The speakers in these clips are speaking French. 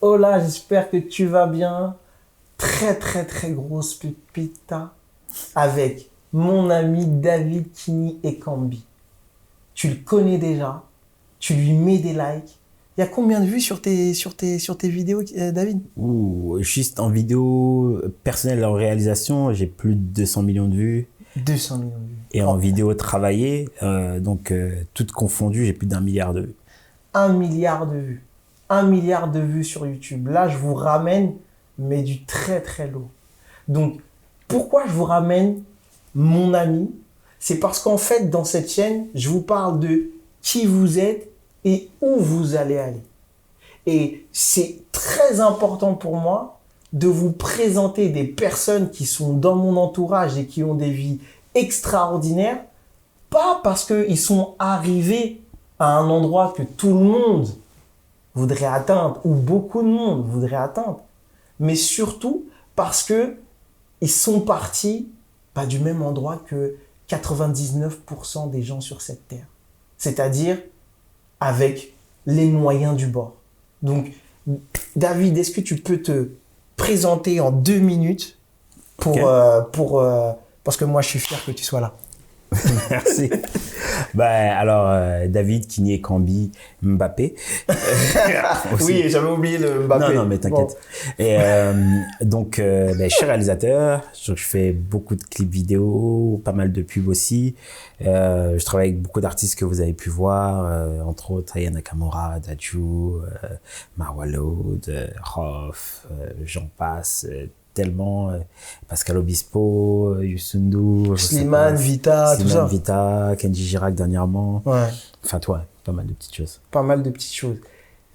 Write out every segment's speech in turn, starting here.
Hola, j'espère que tu vas bien. Très, très, très grosse pépita avec mon ami David Kini Ekambi. Tu le connais déjà. Tu lui mets des likes. Il y a combien de vues sur tes vidéos, David? Juste en vidéo personnelle en réalisation, j'ai plus de 200 millions de vues. 200 millions de vues. Et en vidéo travaillée, toutes confondues, j'ai plus d'1 milliard de vues. 1 milliard de vues. 1 milliard de vues sur YouTube. Là, je vous ramène, mais du très, très lourd. Donc, pourquoi je vous ramène mon ami? C'est parce qu'en fait, dans cette chaîne, je vous parle de qui vous êtes et où vous allez aller. Et c'est très important pour moi de vous présenter des personnes qui sont dans mon entourage et qui ont des vies extraordinaires, pas parce qu'ils sont arrivés à un endroit que tout le monde voudrait atteindre ou beaucoup de monde voudrait atteindre, mais surtout parce que ils sont partis du même endroit que 99% des gens sur cette terre, c'est-à-dire avec les moyens du bord. Donc, David, est-ce que tu peux te présenter en 2 minutes parce que moi, je suis fier que tu sois là. Merci. David Kini Ekambi Mbappé. Oui, j'avais oublié le Mbappé. Non, mais t'inquiète. Bon. Et je suis réalisateur. Je fais beaucoup de clips vidéo, pas mal de pubs aussi. Je travaille avec beaucoup d'artistes que vous avez pu voir, entre autres Aya Nakamura, Dadju, Marwa Loud, Rof, j'en passe. Tellement Pascal Obispo, Youssou Slimane, Vita, tout ça. Vita, Kenji Girac dernièrement. Ouais. Enfin, toi, pas mal de petites choses. Pas mal de petites choses.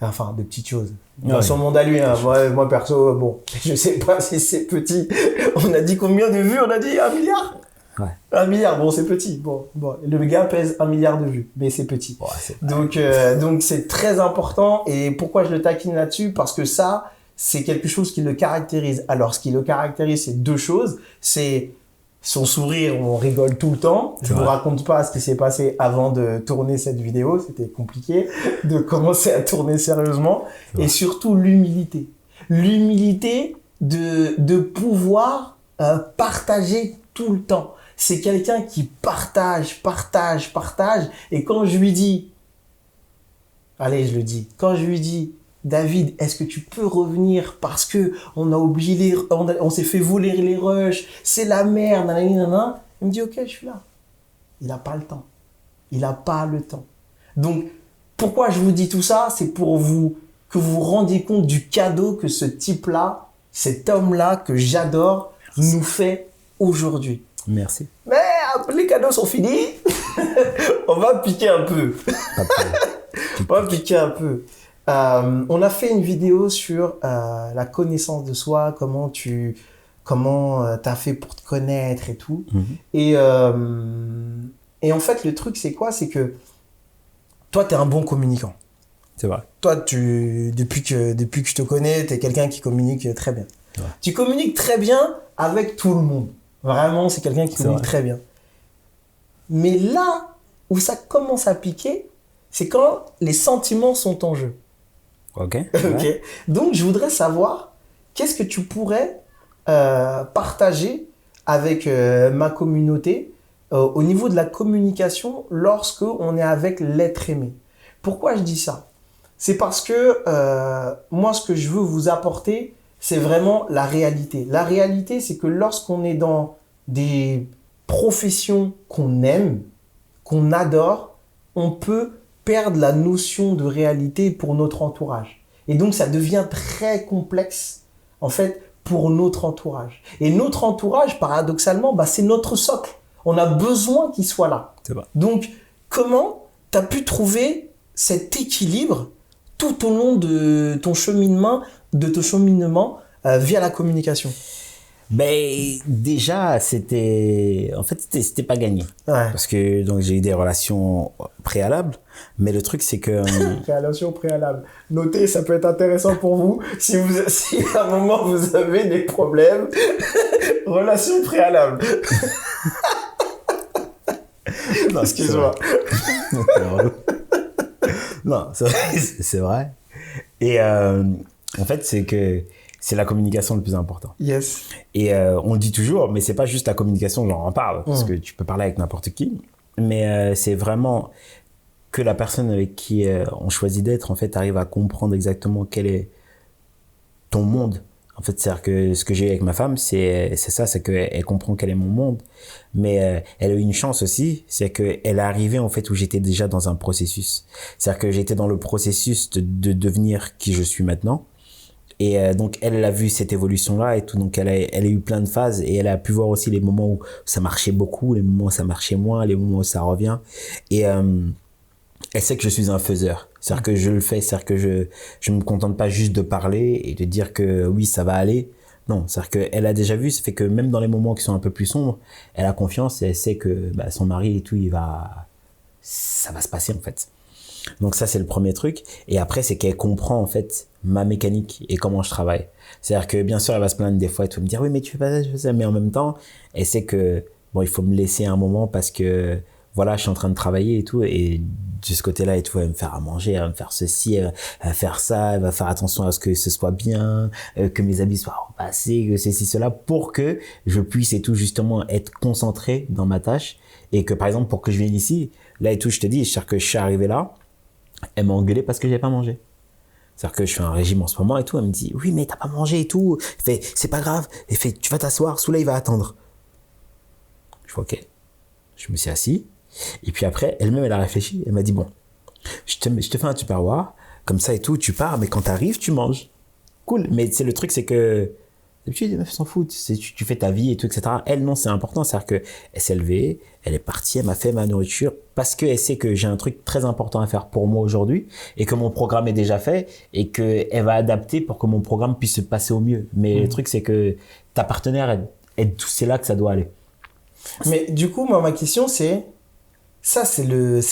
Enfin, de petites choses. Dans son monde à lui, hein. Moi, perso, bon, je sais pas si c'est petit. On a dit combien de vues? On a dit 1 milliard? Ouais. 1 milliard, bon, c'est petit. Bon, le gars pèse 1 milliard de vues, mais c'est petit. Ouais, donc, c'est très important. Et pourquoi je le taquine là-dessus? Parce que ça, c'est quelque chose qui le caractérise. Alors, ce qui le caractérise, c'est 2 choses. C'est son sourire, on rigole tout le temps. Je vous raconte pas ce qui s'est passé avant de tourner cette vidéo. C'était compliqué de commencer à tourner sérieusement. Et surtout, l'humilité. L'humilité de pouvoir partager tout le temps. C'est quelqu'un qui partage. Et quand je lui dis, allez, je le dis, quand je lui dis, David, est-ce que tu peux revenir parce que on a oublié on s'est fait voler les rushs, c'est la merde, nanana. Il me dit, ok, je suis là. Il n'a pas le temps. Il n'a pas le temps. Donc, pourquoi je vous dis tout ça? C'est pour que vous vous rendiez compte du cadeau que ce type-là, cet homme-là que j'adore, nous fait aujourd'hui. Merci. Mais les cadeaux sont finis. On va piquer un peu. On va piquer un peu. On a fait une vidéo sur la connaissance de soi, comment t'as fait pour te connaître et tout. Et en fait, le truc, c'est quoi? C'est que toi, t'es un bon communicant. C'est vrai. Toi, depuis que je te connais, t'es quelqu'un qui communique très bien. Ouais. Tu communiques très bien avec tout le monde. Vraiment, c'est quelqu'un qui communique très bien. Mais là où ça commence à piquer, c'est quand les sentiments sont en jeu. Ok. Ouais. Donc, je voudrais savoir qu'est-ce que tu pourrais partager avec ma communauté au niveau de la communication lorsque on est avec l'être aimé. Pourquoi je dis ça? C'est parce que moi, ce que je veux vous apporter, c'est vraiment la réalité. La réalité, c'est que lorsqu'on est dans des professions qu'on aime, qu'on adore, on peut perdre la notion de réalité pour notre entourage. Et donc, ça devient très complexe, en fait, pour notre entourage. Et notre entourage, paradoxalement, c'est notre socle. On a besoin qu'il soit là. C'est vrai. Donc, comment tu as pu trouver cet équilibre tout au long de ton cheminement, via la communication? Déjà, c'était pas gagné. Ouais. Parce que donc j'ai eu des relations préalables, mais le truc c'est que relation préalable. Notez, ça peut être intéressant pour vous si à un moment vous avez des problèmes. Relation préalable. Non, excuse-moi. Non, c'est vrai. Et En fait, c'est que c'est la communication le plus important. Yes. Et on le dit toujours, mais c'est pas juste la communication, j'en parle, parce que tu peux parler avec n'importe qui, mais c'est vraiment que la personne avec qui on choisit d'être, en fait, arrive à comprendre exactement quel est ton monde. En fait, c'est-à-dire que ce que j'ai avec ma femme, c'est ça, c'est qu'elle comprend quel est mon monde, mais elle a eu une chance aussi, c'est qu'elle est arrivée en fait où j'étais déjà dans un processus. C'est-à-dire que j'étais dans le processus de devenir qui je suis maintenant. Et donc elle a vu cette évolution là et tout, donc elle a eu plein de phases et elle a pu voir aussi les moments où ça marchait beaucoup, les moments où ça marchait moins, les moments où ça revient. Et elle sait que je suis un faiseur, c'est-à-dire que je le fais, c'est-à-dire que je me contente pas juste de parler et de dire que oui ça va aller. Non, c'est-à-dire qu'elle a déjà vu, ça fait que même dans les moments qui sont un peu plus sombres, elle a confiance et elle sait que son mari et tout, ça va se passer en fait. Donc ça c'est le premier truc, et après c'est qu'elle comprend en fait ma mécanique et comment je travaille. C'est-à-dire que bien sûr elle va se plaindre des fois et tout, me dire oui mais tu fais pas ça, tu fais ça, mais en même temps elle sait que bon il faut me laisser un moment parce que voilà je suis en train de travailler et tout, et de ce côté-là et tout, elle va me faire à manger, elle va me faire ceci, elle va faire ça, elle va faire attention à ce que ce soit bien, que mes habits soient repassés, que ceci cela, pour que je puisse et tout justement être concentré dans ma tâche, et que par exemple pour que je vienne ici là et tout, je te dis, c'est-à-dire que je suis arrivé là, elle m'a engueulé parce que j'avais pas mangé. C'est-à-dire que je fais un régime en ce moment et tout, elle me dit oui mais t'as pas mangé et tout, elle fait c'est pas grave, elle fait tu vas t'asseoir, Souley il va attendre. Je fais ok, je me suis assis, et puis après elle-même elle a réfléchi, elle m'a dit bon je te fais un tupperware comme ça et tout, tu pars mais quand t'arrives tu manges, cool. Mais c'est le truc, c'est que d'habitude les meufs s'en foutent, tu fais ta vie et tout etc. Elle non, c'est important, c'est-à-dire que elle s'est levée, elle est partie, elle m'a fait ma nourriture parce qu'elle sait que j'ai un truc très important à faire pour moi aujourd'hui et que mon programme est déjà fait et que elle va adapter pour que mon programme puisse se passer au mieux. Mais le truc c'est que ta partenaire c'est là que ça doit aller. Mais du coup moi ma question c'est ça, c'est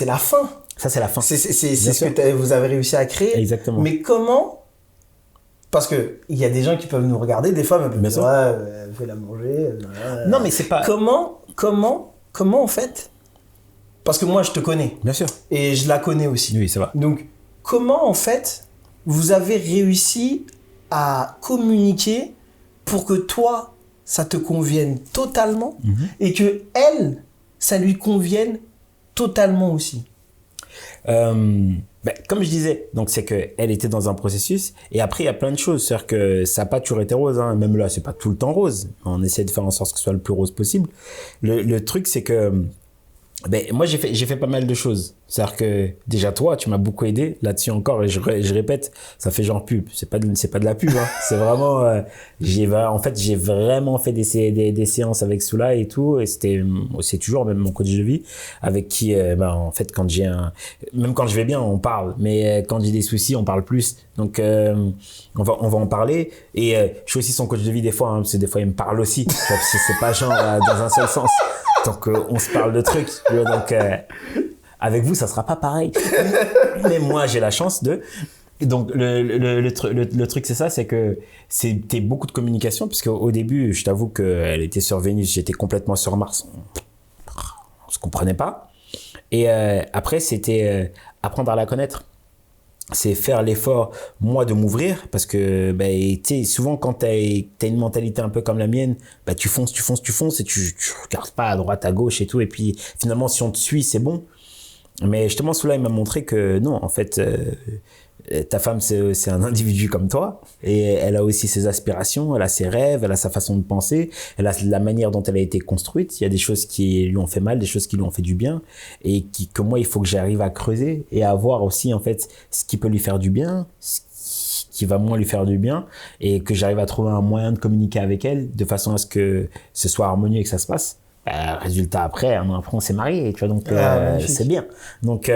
la fin. Ça c'est la fin. C'est ce que vous avez réussi à créer. Exactement. Mais comment? Parce que il y a des gens qui peuvent nous regarder, des fois, même peuvent dire, ouais, fais la manger. Non, mais c'est pas. Comment en fait? Parce que moi, je te connais. Bien sûr. Et je la connais aussi. Oui, ça va. Donc, comment en fait vous avez réussi à communiquer pour que toi, ça te convienne totalement et que elle, ça lui convienne totalement aussi? Comme je disais, donc c'est que elle était dans un processus, et après il y a plein de choses, c'est-à-dire que ça n'a pas toujours été rose, hein. Même là c'est pas tout le temps rose, on essaie de faire en sorte que ce soit le plus rose possible. Le truc c'est que moi j'ai fait pas mal de choses, c'est-à-dire que déjà toi tu m'as beaucoup aidé là-dessus encore, et je répète, ça fait genre pub, c'est pas de la pub, hein. C'est vraiment en fait j'ai vraiment fait des séances avec Soula et tout, et c'est toujours même mon coach de vie avec qui en fait même quand je vais bien on parle, mais quand j'ai des soucis on parle plus, donc on va en parler, et je suis aussi son coach de vie des fois, hein, parce que des fois il me parle aussi, c'est pas genre dans un seul sens. Donc on se parle de trucs, donc avec vous ça sera pas pareil. Mais moi j'ai la chance de. Donc le truc c'est ça, c'est que c'était beaucoup de communication, puisque au début je t'avoue qu'elle était sur Vénus, j'étais complètement sur Mars, on se comprenait pas. Et après c'était apprendre à la connaître. C'est faire l'effort, moi, de m'ouvrir, parce que tu sais, souvent quand t'as une mentalité un peu comme la mienne, tu fonces et tu regardes pas à droite, à gauche et tout, et puis finalement si on te suit c'est bon. Mais justement Soula il m'a montré que non, en fait ta femme c'est un individu comme toi, et elle a aussi ses aspirations, elle a ses rêves, elle a sa façon de penser, elle a la manière dont elle a été construite. Il y a des choses qui lui ont fait mal, des choses qui lui ont fait du bien, et que moi il faut que j'arrive à creuser et à voir aussi en fait ce qui peut lui faire du bien, ce qui va moins lui faire du bien, et que j'arrive à trouver un moyen de communiquer avec elle de façon à ce que ce soit harmonieux et que ça se passe. Résultat après, un an après on s'est mariés, tu vois, donc c'est bien. Donc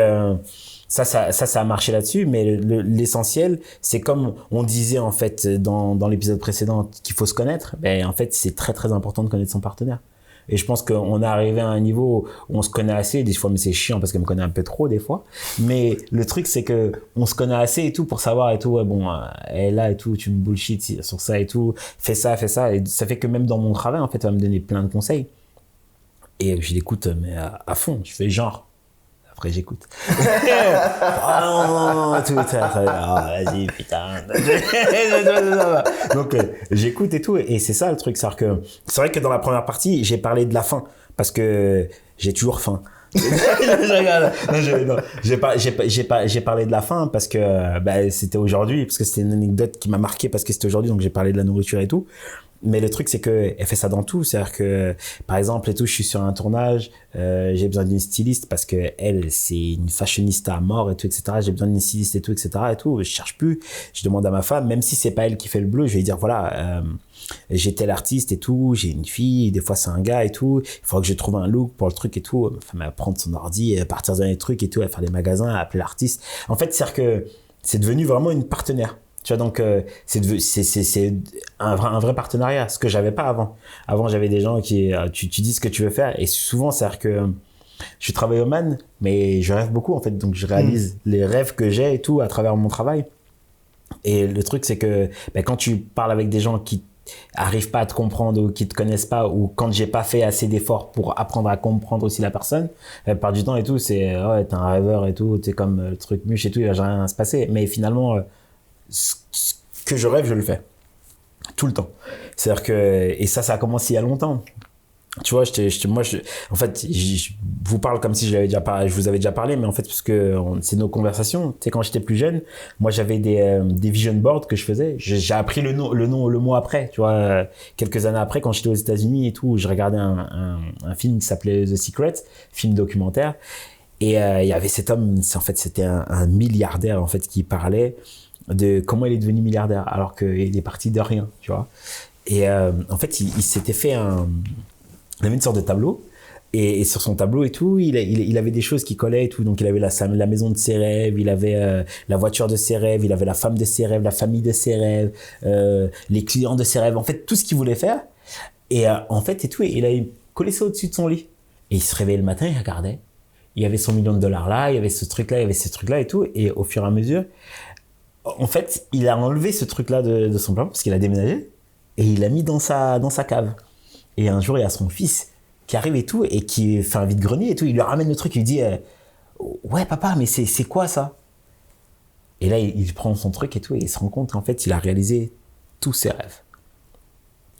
ça a marché là-dessus, mais l'essentiel, c'est comme on disait en fait dans l'épisode précédent qu'il faut se connaître. En fait, c'est très très important de connaître son partenaire. Et je pense qu'on est arrivé à un niveau où on se connaît assez, des fois, mais c'est chiant parce qu'elle me connaît un peu trop des fois. Mais le truc, c'est que on se connaît assez et tout pour savoir et tout, ouais, bon, elle est là et tout, tu me bullshit sur ça et tout, fais ça. Et ça fait que même dans mon travail, en fait, elle va me donner plein de conseils. Et je l'écoute, mais à fond, je fais genre. Après, j'écoute. Ah non, tout ça. Ah, vas-y, putain. Donc, j'écoute et tout. Et c'est ça le truc. C'est vrai que dans la première partie, j'ai parlé de la fin. Parce que j'ai toujours faim. J'ai parlé de la fin parce que c'était aujourd'hui, parce que c'était une anecdote qui m'a marqué parce que c'était aujourd'hui, donc j'ai parlé de la nourriture et tout. Mais le truc, c'est que elle fait ça dans tout. C'est-à-dire que, par exemple, et tout, je suis sur un tournage, j'ai besoin d'une styliste parce que elle, c'est une fashionista à mort et tout, etc. J'ai besoin d'une styliste et tout, etc. et tout. Je cherche plus. Je demande à ma femme, même si c'est pas elle qui fait le bleu, je vais lui dire, voilà, j'ai tel artiste et tout, j'ai une fille, des fois c'est un gars et tout, il faut que je trouve un look pour le truc et tout. Ma femme, elle va prendre son ordi, partir dans les trucs et tout, elle va faire des magasins, elle appeler l'artiste. En fait, c'est-à-dire que c'est devenu vraiment une partenaire. Tu vois, donc, c'est un vrai partenariat, ce que j'avais pas avant. Avant, j'avais des gens qui, tu dis ce que tu veux faire, et souvent, c'est-à-dire que je suis travailloman, mais je rêve beaucoup, en fait, donc je réalise les rêves que j'ai et tout à travers mon travail. Et le truc, c'est que, quand tu parles avec des gens qui arrivent pas à te comprendre ou qui te connaissent pas, ou quand j'ai pas fait assez d'efforts pour apprendre à comprendre aussi la personne, la plupart du temps et tout, c'est, ouais, t'es un rêveur et tout, t'es comme le truc muche et tout, il va rien à se passer. Mais finalement, ce que je rêve, je le fais. Tout le temps. C'est-à-dire que, et ça a commencé il y a longtemps. Tu vois, en fait, je vous parle comme si je vous avais déjà parlé, mais en fait, parce que c'est nos conversations. Tu sais, quand j'étais plus jeune, moi, j'avais des vision boards que je faisais. J'ai appris le mot après, tu vois, quelques années après, quand j'étais aux États-Unis et tout, je regardais un film qui s'appelait The Secret, film documentaire. Et, il y avait cet homme, en fait, c'était un milliardaire, en fait, qui parlait de comment il est devenu milliardaire alors qu'il est parti de rien, tu vois. Et en fait, il s'était fait il avait une sorte de tableau et sur son tableau et tout, il avait des choses qui collaient et tout. Donc il avait la maison de ses rêves, il avait la voiture de ses rêves, il avait la femme de ses rêves, la famille de ses rêves, les clients de ses rêves, en fait tout ce qu'il voulait faire. Et en fait et tout, il a collé ça au-dessus de son lit. Et il se réveillait le matin, il regardait. Il y avait son $1 million là, il y avait ce truc-là, il y avait ce truc-là et tout. Et au fur et à mesure, en fait, il a enlevé ce truc-là de son plan parce qu'il a déménagé et il l'a mis dans sa cave. Et un jour, il y a son fils qui arrive et tout et qui fait un vide-grenier et tout. Il lui ramène le truc, il lui dit ouais papa, mais c'est quoi ça? Et là, il prend son truc et tout et il se rend compte qu'en fait, il a réalisé tous ses rêves.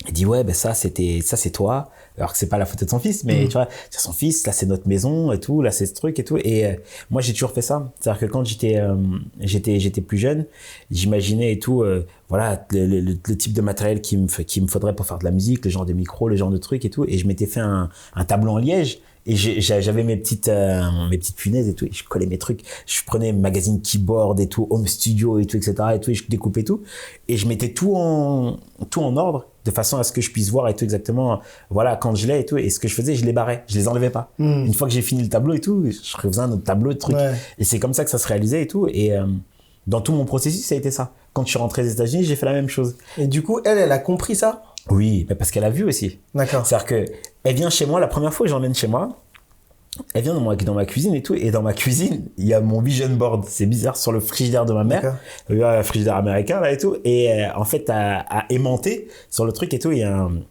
Il dit ouais, ça c'est toi, alors que c'est pas la photo de son fils, mais tu vois, c'est son fils, là c'est notre maison et tout, là c'est ce truc et tout. Et moi j'ai toujours fait ça, c'est-à-dire que quand j'étais plus jeune, j'imaginais et tout, voilà le type de matériel qu'il me faudrait pour faire de la musique, le genre de micro, le genre de truc et tout. Et je m'étais fait un tableau en liège. Et j'avais mes petites punaises et tout, et je collais mes trucs. Je prenais magazine keyboard et tout, home studio et tout, etc. et tout, et je découpais tout. Et je mettais tout en ordre, de façon à ce que je puisse voir et tout exactement, voilà, quand je l'ai et tout. Et ce que je faisais, je les barrais, je les enlevais pas. Une fois que j'ai fini le tableau et tout, je refaisais un autre tableau de trucs. Ouais. Et c'est comme ça que ça se réalisait et tout. Et dans tout mon processus, ça a été ça. Quand je suis rentré aux États-Unis, j'ai fait la même chose. Et du coup, elle a compris ça? Oui, mais parce qu'elle a vu aussi. D'accord. C'est-à-dire que elle vient chez moi, la première fois que j'emmène chez moi, elle vient dans ma cuisine et tout, et dans ma cuisine, il y a mon vision board, c'est bizarre, sur le frigidaire de ma mère, le frigidaire américain là et tout, et en fait, à aimanter sur le truc et tout, il y a un... Tu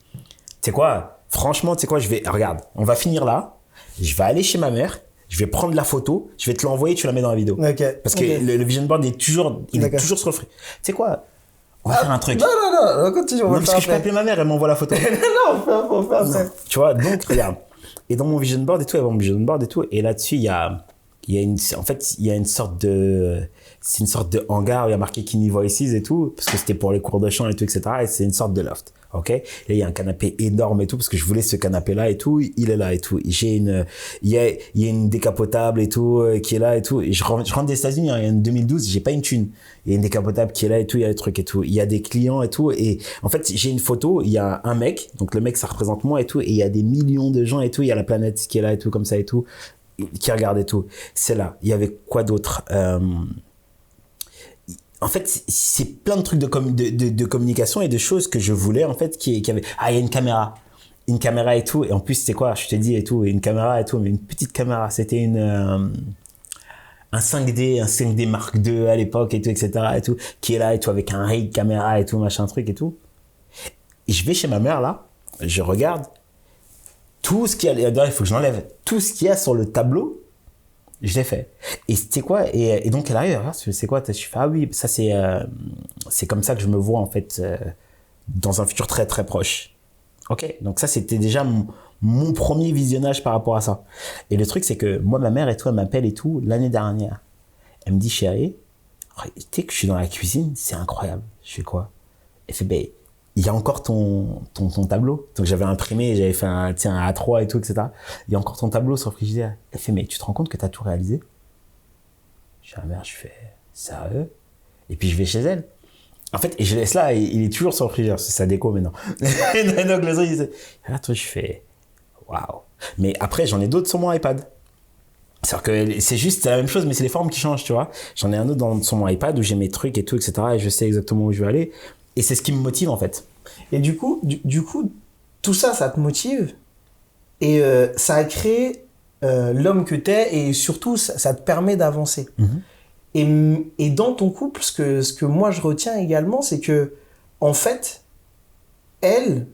sais quoi, franchement, tu sais quoi, regarde, on va finir là, je vais aller chez ma mère, je vais prendre la photo, je vais te l'envoyer, tu la mets dans la vidéo. Parce que le vision board est toujours sur le frigidaire. Tu sais quoi, on va faire un truc. Non, continue, on va parce que je peux appeler ma mère, elle m'envoie la photo. Non, on fait après. Tu vois, donc, regarde. Et dans mon vision board et tout, et là-dessus, il y a une sorte de, c'est une sorte de hangar où il y a marqué Kini Voices et tout, parce que c'était pour les cours de chant et tout, etc. Et c'est une sorte de loft. Ok? Et il y a un canapé énorme et tout, parce que je voulais ce canapé-là et tout, il est là et tout. Il y a une décapotable et tout, qui est là et tout. Et je rentre des États-Unis, hein, en 2012, j'ai pas une thune. Il y a une décapotable qui est là et tout, il y a des trucs et tout. Il y a des clients et tout. Et en fait, j'ai une photo, il y a un mec, donc le mec, ça représente moi et tout. Et il y a des millions de gens et tout. Il y a la planète qui est là et tout, comme ça et tout, qui regarde et tout. C'est là. Il y avait quoi d'autre? En fait, c'est plein de trucs de communication et de choses que je voulais, en fait, qui avait... Ah, il y a une caméra et tout. Et en plus, c'est quoi? Je te dis et tout, une caméra et tout, mais une petite caméra. C'était un 5D Mark II à l'époque et tout, etc. et tout, qui est là et tout, avec un rig caméra et tout, machin truc et tout. Et je vais chez ma mère, là, je regarde tout ce qu'il y a, il faut que je l'enlève, tout ce qu'il y a sur le tableau, Je l'ai fait. Et c'était quoi? Et donc, elle arrive, c'est quoi? Je fais, ah oui, ça c'est comme ça que je me vois, en fait, dans un futur très, très proche. Ok. Donc ça, c'était déjà mon premier visionnage par rapport à ça. Et le truc, c'est que moi, ma mère et tout, elle m'appelle et tout, l'année dernière. Elle me dit, chérie, tu sais que je suis dans la cuisine, c'est incroyable. Je fais quoi? Elle fait, ben, il y a encore ton tableau. Donc j'avais imprimé, j'avais fait un A3 et tout, etc. Il y a encore ton tableau sur le frigidaire. Elle fait, mais tu te rends compte que tu as tout réalisé? Je suis à la mère, je fais, sérieux? Et puis je vais chez elle. En fait, et je laisse là, il est toujours sur le frigidaire, c'est sa déco maintenant. Donc le truc, il dit, là, toi, je fais, waouh. Mais après, j'en ai d'autres sur mon iPad. C'est-à-dire que c'est la même chose, mais c'est les formes qui changent, tu vois. J'en ai un autre sur mon iPad où j'ai mes trucs et tout, etc. Et je sais exactement où je vais aller. Et c'est ce qui me motive, en fait. Et du coup, tout ça, ça te motive. Et ça a créé l'homme que t'es. Et surtout, ça te permet d'avancer. Et dans ton couple, ce que moi, je retiens également, c'est que, en fait, elle,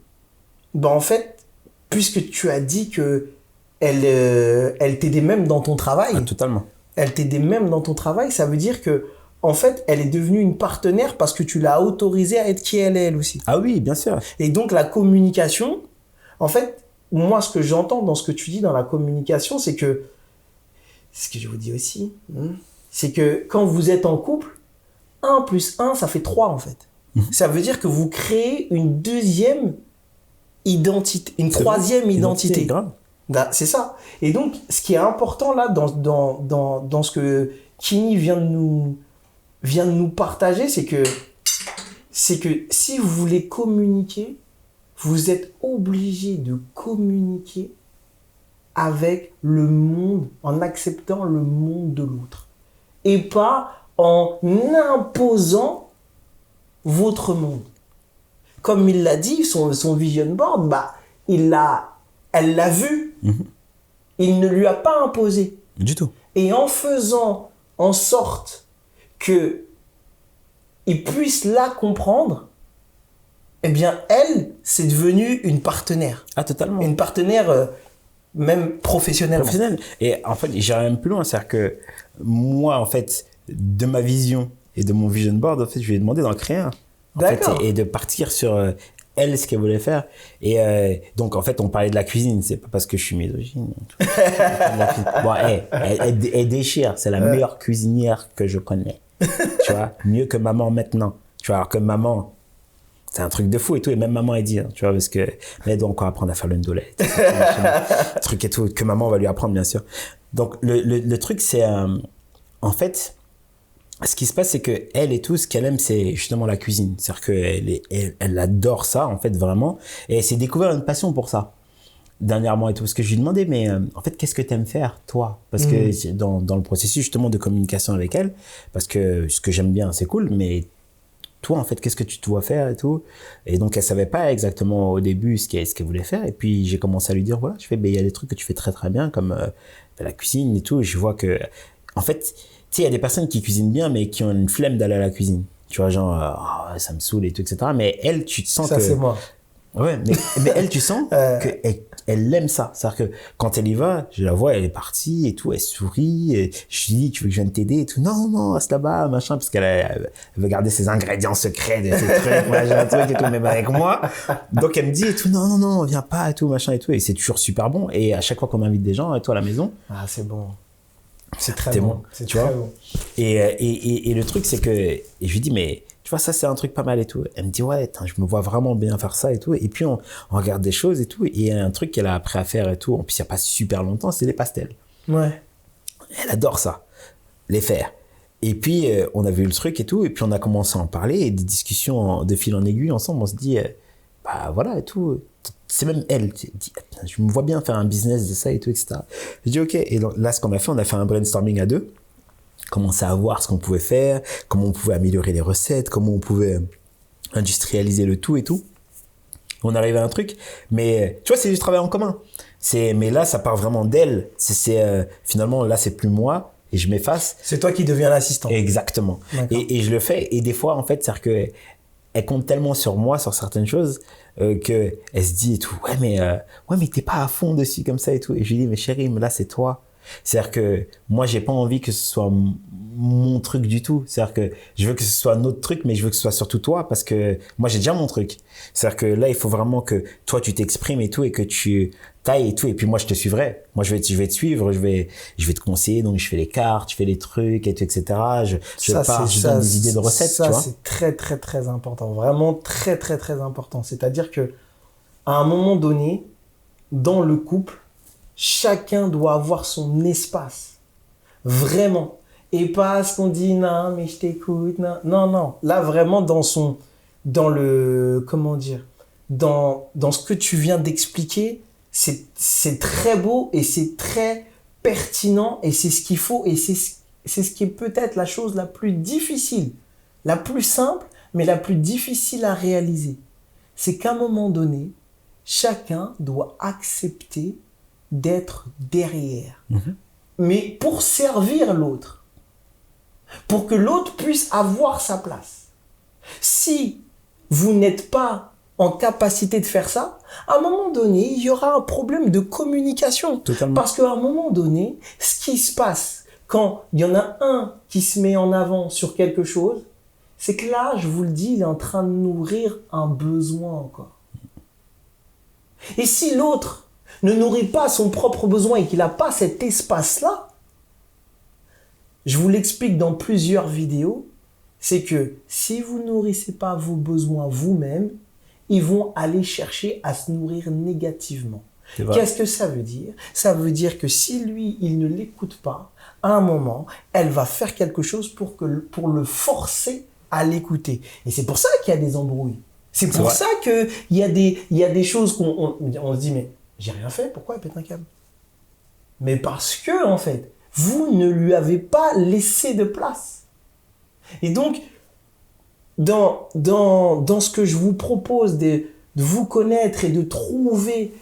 puisque tu as dit que elle t'aidait même dans ton travail. Ah, totalement. Elle t'aidait même dans ton travail, ça veut dire que, en fait, elle est devenue une partenaire parce que tu l'as autorisée à être qui elle est, elle aussi. Ah oui, bien sûr. Et donc, la communication, en fait, moi, ce que j'entends dans ce que tu dis dans la communication, c'est que, ce que je vous dis aussi, c'est que quand vous êtes en couple, 1 + 1, ça fait 3, en fait. Ça veut dire que vous créez une deuxième identité, une troisième identité. Grave. C'est ça. Et donc, ce qui est important là, dans ce que Kini vient de nous partager, c'est que si vous voulez communiquer, vous êtes obligé de communiquer avec le monde, en acceptant le monde de l'autre. Et pas en imposant votre monde. Comme il l'a dit, son vision board, elle l'a vu. Il ne lui a pas imposé. Du tout. Et en faisant en sorte que il puisse la comprendre, eh bien, elle, c'est devenue une partenaire. Ah, totalement. Une partenaire même professionnelle. Et en fait, j'irai même plus loin. C'est-à-dire que moi, en fait, de ma vision et de mon vision board, en fait, je lui ai demandé d'en créer un. D'accord. Et de partir sur elle, ce qu'elle voulait faire. Et donc, en fait, on parlait de la cuisine. C'est pas parce que je suis misogyne. Bon, elle déchire. C'est la meilleure cuisinière que je connais. Tu vois, mieux que maman maintenant. Tu vois, alors que maman, c'est un truc de fou et tout. Et même maman, elle dit, hein, tu vois, parce que elle doit encore apprendre à faire le ndolette. Truc et tout, que maman va lui apprendre, bien sûr. Donc, le truc, c'est, en fait, ce qui se passe, c'est que elle et tout, ce qu'elle aime, c'est justement la cuisine. C'est-à-dire qu'elle adore ça, en fait, vraiment. Et elle s'est découvert une passion pour ça, dernièrement et tout. Parce que je lui demandais, mais en fait, qu'est-ce que tu aimes faire, toi? Parce que dans le processus, justement, de communication avec elle, parce que ce que j'aime bien, c'est cool, mais toi, en fait, qu'est-ce que tu te vois faire et tout? Et donc, elle savait pas exactement au début ce qu'elle voulait faire. Et puis, j'ai commencé à lui dire, voilà, je fais, ben, il y a des trucs que tu fais très, très bien, comme la cuisine et tout. Et je vois que, en fait, tu sais, il y a des personnes qui cuisinent bien, mais qui ont une flemme d'aller à la cuisine. Tu vois, genre, ça me saoule et tout, etc. Mais elle, tu te sens ça, que... Ça, c'est moi. Ouais, mais elle, tu sens qu'elle aime ça. C'est-à-dire que quand elle y va, je la vois, elle est partie et tout, elle sourit. Et je lui dis, tu veux que je vienne t'aider et tout? Non, reste là-bas, machin, parce qu'elle veut garder ses ingrédients secrets de ses trucs, machin, truc et tout, même avec moi. Donc elle me dit et tout, non, viens pas et tout, machin et tout. Et c'est toujours super bon. Et à chaque fois qu'on invite des gens, et toi à la maison. Ah, c'est bon. C'est très bon. C'est très bon. Et le truc, c'est que, et je lui dis, mais tu vois, ça, c'est un truc pas mal et tout. Elle me dit, ouais, je me vois vraiment bien faire ça et tout. Et puis, on regarde des choses et tout. Et un truc qu'elle a appris à faire et tout, en plus, il n'y a pas super longtemps, c'est les pastels. Ouais. Elle adore ça, les faire. Et puis, on a vu le truc et tout. Et puis, on a commencé à en parler. Et des discussions de fil en aiguille ensemble, on se dit, bah voilà et tout. C'est même elle qui dit, je me vois bien faire un business de ça et tout, etc. Je dis, ok. Et donc, là, ce qu'on a fait un brainstorming à 2. Commencer à voir ce qu'on pouvait faire, comment on pouvait améliorer les recettes, comment on pouvait industrialiser le tout et tout. On arrive à un truc, mais tu vois, c'est du travail en commun. Mais là, ça part vraiment d'elle. Finalement, là, c'est plus moi et je m'efface. C'est toi qui deviens l'assistant. Exactement. Et je le fais. Et des fois, en fait, c'est-à-dire que elle compte tellement sur moi, sur certaines choses, que elle se dit et tout. Ouais, mais t'es pas à fond dessus comme ça et tout. Et je lui dis, mais chérie, mais là, c'est toi. C'est-à-dire que moi, j'ai pas envie que ce soit mon truc du tout. C'est-à-dire que je veux que ce soit notre truc, mais je veux que ce soit surtout toi parce que moi, j'ai déjà mon truc. C'est-à-dire que là, il faut vraiment que toi, tu t'exprimes et tout et que tu tailles et tout. Et puis moi, je te suivrai. Moi, je vais te suivre. Je vais te conseiller. Donc, je fais les cartes, je fais les trucs et tout, etc. Je donne des idées de recettes, tu vois. Ça, c'est très, très, très important. Vraiment très, très, très important. C'est-à-dire que à un moment donné, dans le couple, chacun doit avoir son espace. Vraiment. Et pas ce qu'on dit, non, mais je t'écoute, non. Non, non. Là, vraiment, dans ce que tu viens d'expliquer, c'est très beau et c'est très pertinent et c'est ce qu'il faut et c'est ce qui est peut-être la chose la plus difficile, la plus simple, mais la plus difficile à réaliser. C'est qu'à un moment donné, chacun doit accepter d'être derrière. Mais pour servir l'autre. Pour que l'autre puisse avoir sa place. Si vous n'êtes pas en capacité de faire ça, à un moment donné, il y aura un problème de communication. Totalement. Parce qu'à un moment donné, ce qui se passe quand il y en a un qui se met en avant sur quelque chose, c'est que là, je vous le dis, il est en train de nourrir un besoin encore. Et si l'autre ne nourrit pas son propre besoin et qu'il n'a pas cet espace-là, je vous l'explique dans plusieurs vidéos, c'est que si vous ne nourrissez pas vos besoins vous-même, ils vont aller chercher à se nourrir négativement. Qu'est-ce que ça veut dire? Ça veut dire que si lui, il ne l'écoute pas, à un moment, elle va faire quelque chose pour le forcer à l'écouter. Et c'est pour ça qu'il y a des embrouilles. C'est pour ça qu'il y a des choses qu'on se dit, mais j'ai rien fait, pourquoi elle pète un câble? Mais parce que, en fait, vous ne lui avez pas laissé de place. Et donc, dans ce que je vous propose de vous connaître et de trouver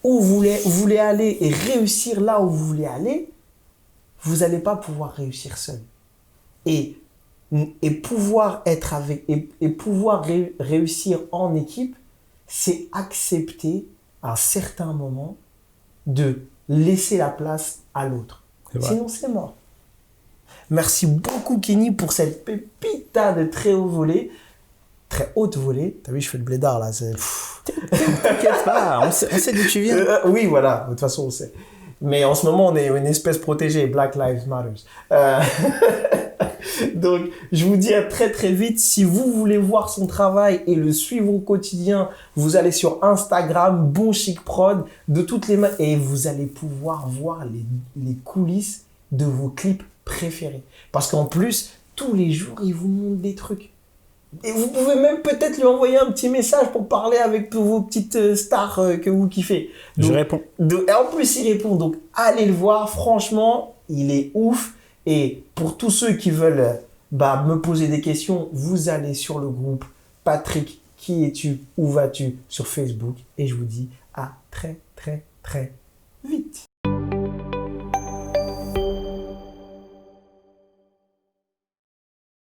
où vous voulez aller et réussir là où vous voulez aller, vous n'allez pas pouvoir réussir seul. Et pouvoir être avec, et pouvoir réussir en équipe, c'est accepter à un certain moment de laisser la place à l'autre. Sinon, c'est mort. Merci beaucoup, Kenny, pour cette pépita de très haut volée. Très haute volée. T'as vu, je fais le blédard, là. T'inquiète pas, on sait d'où tu viens. Oui, voilà. De toute façon, on sait. Mais en ce moment, on est une espèce protégée. Black Lives Matter. Donc, je vous dis à très très vite. Si vous voulez voir son travail et le suivre au quotidien, vous allez sur Instagram, Bon Chic Prod, de toutes les mains, et vous allez pouvoir voir les coulisses de vos clips préférés. Parce qu'en plus, tous les jours, il vous montre des trucs. Et vous pouvez même peut-être lui envoyer un petit message pour parler avec vos petites stars que vous kiffez. Donc, je réponds. Et en plus, il répond. Donc, allez le voir. Franchement, il est ouf. Et pour tous ceux qui veulent me poser des questions, vous allez sur le groupe Patrick, qui es-tu, où vas-tu sur Facebook. Et je vous dis à très, très, très